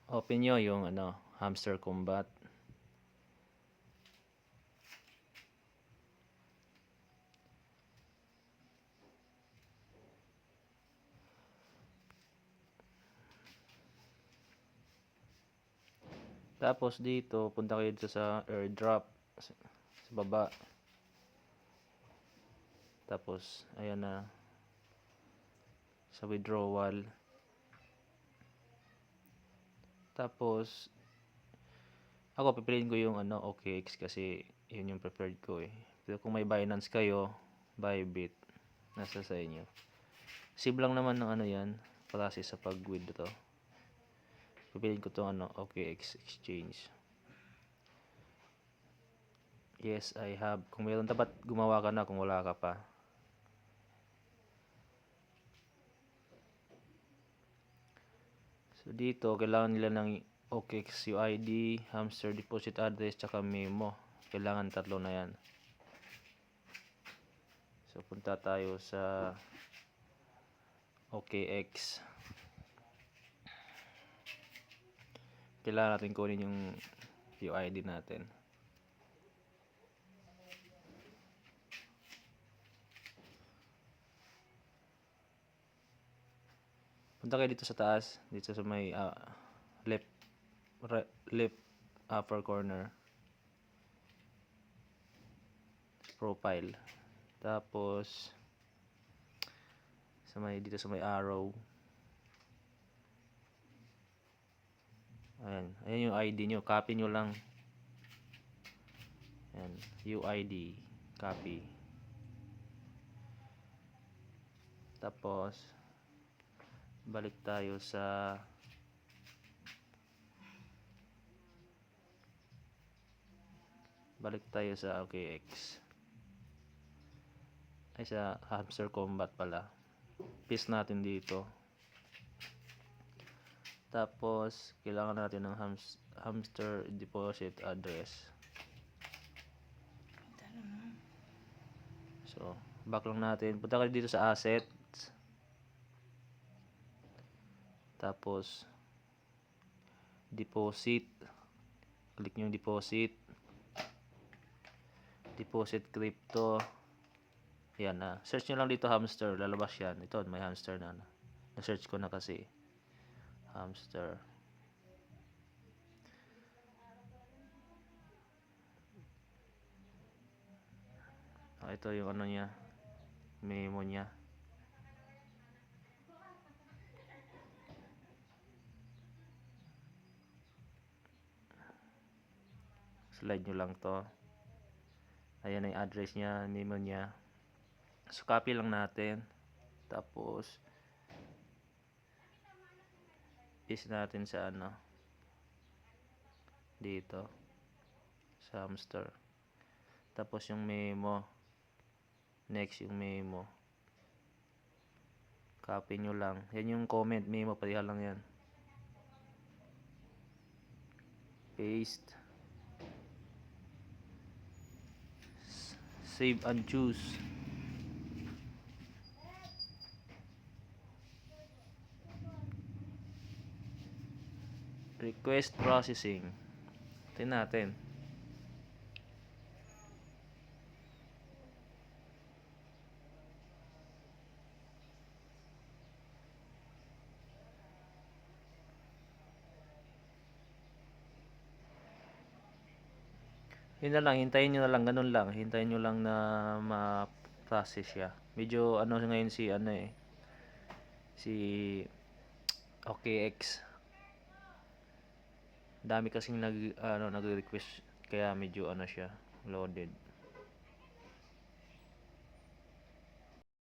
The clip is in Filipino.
open nyo yung hamster combat. Tapos dito, punta kayo dito sa airdrop sa baba. Tapos ayan na sa withdrawal. Tapos ako pipiliin ko yung OKX kasi yun yung preferred ko eh. Pero kung may Binance kayo, Bybit, nasa sa inyo. Save lang naman ng yan, process sa pag-withdraw. Pipiliin ko tong OKX exchange. Yes, I have. Kung mayroon, dapat gumawa ka na kung wala ka pa. So dito, kailangan nila ng OKX UID, hamster deposit address, tsaka memo. Kailangan 3 na yan. So punta tayo sa OKX. Kailangan natin kunin yung UID natin. Punta kayo dito sa taas, dito sa may left upper corner profile. Tapos dito sa may arrow. Ayan yung ID nyo, copy nyo lang. Ayan, UID, copy. Tapos balik tayo sa OKX. Ay, sa hamster combat pala. Paste natin dito. Tapos kailangan natin ng hamster deposit address. So back lang natin, punta kayo dito sa assets. Tapos deposit, click nyo yung deposit crypto. Yan na, search nyo lang dito hamster, lalabas yan. Ito, may hamster na search ko na kasi hamster. Ito yung niya, memo niya. Slide nyo lang to. Ayan na yung address niya, memo niya. So copy lang natin. Tapos paste natin sa dito sa hamster. Tapos yung memo, next yung memo, copy nyo lang. Yan yung comment, memo, pareha lang yan. Paste, save and choose. Request processing. Tingnan natin. Yun na lang, hintayin nyo na lang, ganun lang. Hintayin nyo lang na ma-process siya. Medyo ngayon si OKX. Dami kasing nagre-request, kaya medyo siya loaded.